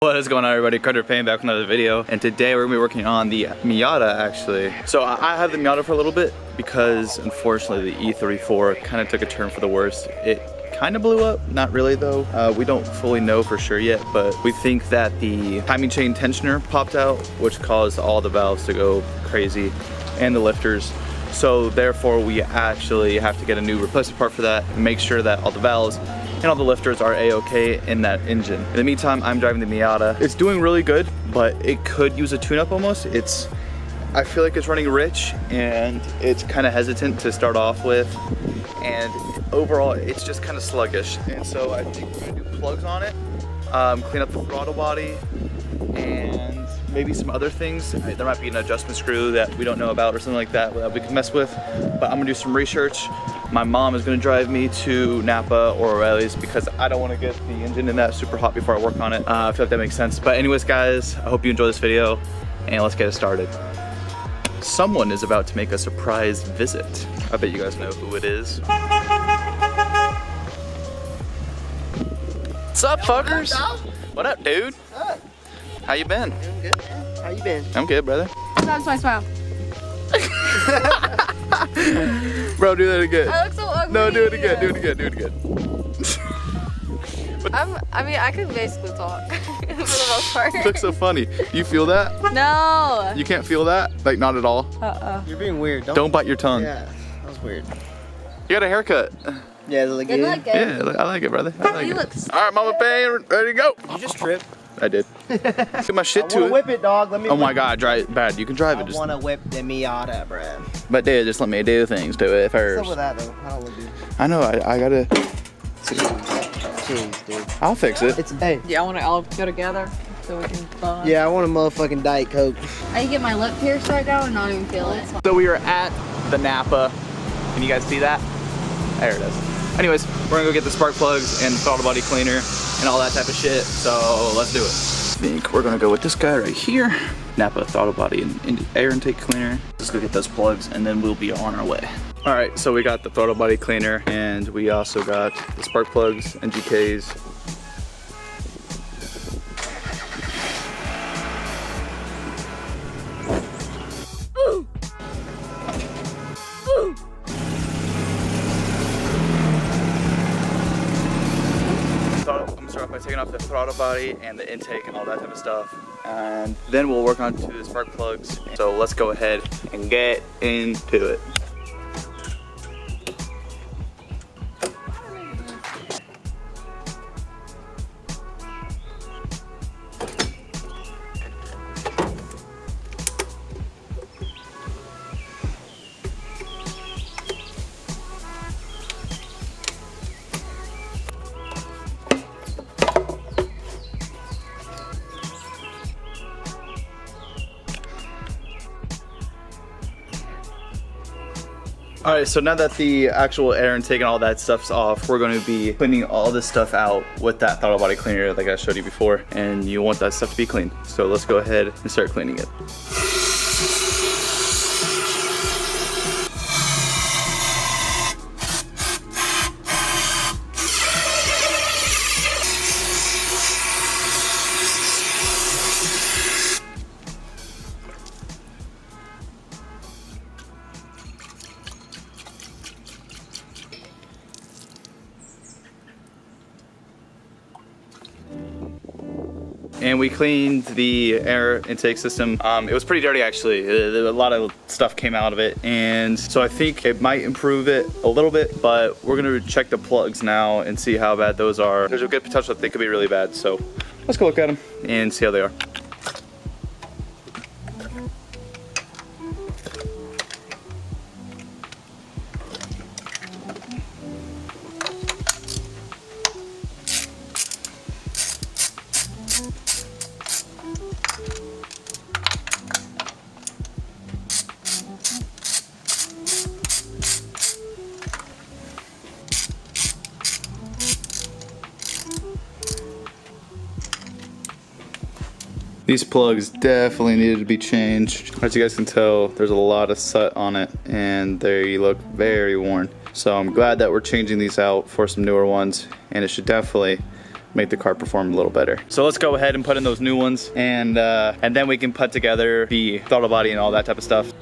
What is going on, everybody? Carter Payne back with another video, and today we're gonna be working on the Miata actually. So I had the Miata for a little bit because unfortunately the E34 kind of took a turn for the worse. It kind of blew up, not really though. We don't fully know for sure yet, but we think that the timing chain tensioner popped out, which caused all the valves to go crazy and the lifters. So therefore we actually have to get a new replacement part for that and make sure that all the valves and all the lifters are a-okay in that engine. In the meantime, I'm driving the Miata. It's doing really good, but it could use a tune-up almost. I feel like it's running rich and it's kind of hesitant to start off with. And overall, it's just kind of sluggish. And so I think we're gonna do plugs on it, clean up the throttle body, and maybe some other things. There might be an adjustment screw that we don't know about or something like that we can mess with. But I'm gonna do some research. My mom is gonna drive me to Napa or O'Reilly's because I don't wanna get the engine in that super hot before I work on it. I feel like that makes sense. But anyways, guys, I hope you enjoy this video and let's get it started. Someone is about to make a surprise visit. I bet you guys know who it is. What's up, fuckers? What up, dude? What? How you been? Doing good, man. How you been? I'm good, brother. That's my smile. Bro, do that again. I look so ugly. No, do it again, do it again, do it again. I mean, I can basically talk for the most part. You look so funny. You feel that? No. You can't feel that? Like, not at all? You're being weird. Don't bite your tongue. Yeah, that was weird. You got a haircut. Yeah, does it look Good good? luck, guys. Yeah, I like it, brother. I like You it. look All right, Mama Payne, ready to go. You just tripped. I did. Get my shit I to wanna it. whip it, dog. Let me Oh my whip God, drive it bad. You can drive I it. Just, wanna whip the Miata, bruh. but dude, just let me do things to it What's first. up with that, though? I don't wanna do. I know. I gotta. Jeez, dude. I'll fix it. It's hey. Yeah, I want to all go together so we can bond. Yeah, I want a motherfucking Diet Coke. I can get my lip pierced right now and not even feel it. So we are at the Napa. Can you guys see that? There it is. Anyways, we're gonna go get the spark plugs and throttle body cleaner and all that type of shit. So let's do it. I think we're gonna go with this guy right here. Napa throttle body and air intake cleaner. Let's go get those plugs and then we'll be on our way. All right, so we got the throttle body cleaner and we also got the spark plugs and GKs. I'm gonna start off by taking off the throttle body and the intake and all that type of stuff. And then we'll work on to the spark plugs. So let's go ahead and get into it. All right, so now that the actual air intake and all that stuff's off, we're going to be cleaning all this stuff out with that throttle body cleaner like I showed you before, and you want that stuff to be clean. So let's go ahead and start cleaning it. And we cleaned the air intake system. It was pretty dirty actually. A lot of stuff came out of it. And so I think it might improve it a little bit, but we're gonna check the plugs now and see how bad those are. There's a good potential that they could be really bad. So let's go look at them and see how they are. These plugs definitely needed to be changed. As you guys can tell, there's a lot of soot on it and they look very worn. So I'm glad that we're changing these out for some newer ones, and it should definitely make the car perform a little better. So let's go ahead and put in those new ones, and then we can put together the throttle body and all that type of stuff.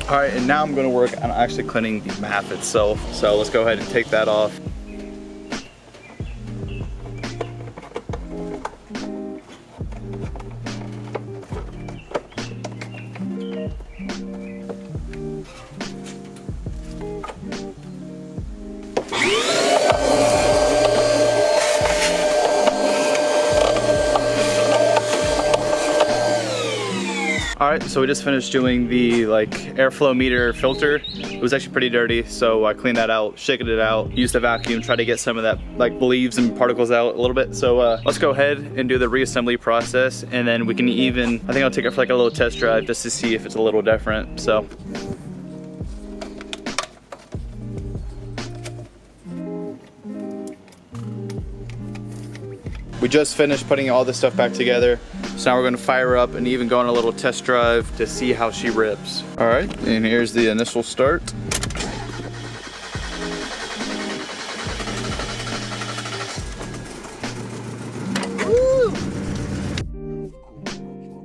All right, and now I'm gonna work on actually cleaning the map itself. So let's go ahead and take that off. All right, so we just finished doing the airflow meter filter. It was actually pretty dirty, so I cleaned that out, shaken it out, used the vacuum, try to get some of that leaves and particles out a little bit. So let's go ahead and do the reassembly process, and then we can even, I think I'll take it for a little test drive just to see if it's a little different. So. We just finished putting all this stuff back together. So now we're gonna fire up and even go on a little test drive to see how she rips. All right, and here's the initial start. Woo!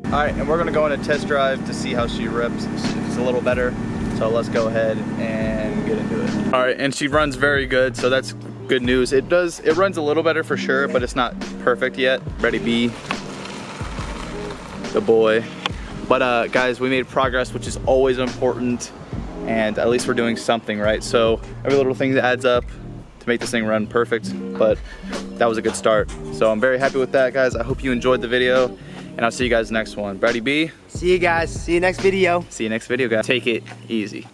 All right, and we're gonna go on a test drive to see how she rips, see if it's a little better. So let's go ahead and get into it. All right, and she runs very good, so that's good news. It runs a little better for sure, but it's not perfect yet. Ready B, the boy. But guys, we made progress, which is always important, and at least we're doing something, right? So every little thing that adds up to make this thing run perfect, but that was a good start. So I'm very happy with that, guys. I hope you enjoyed the video, and I'll see you guys next one. Ready B? See you guys. See you next video. See you next video, guys. Take it easy.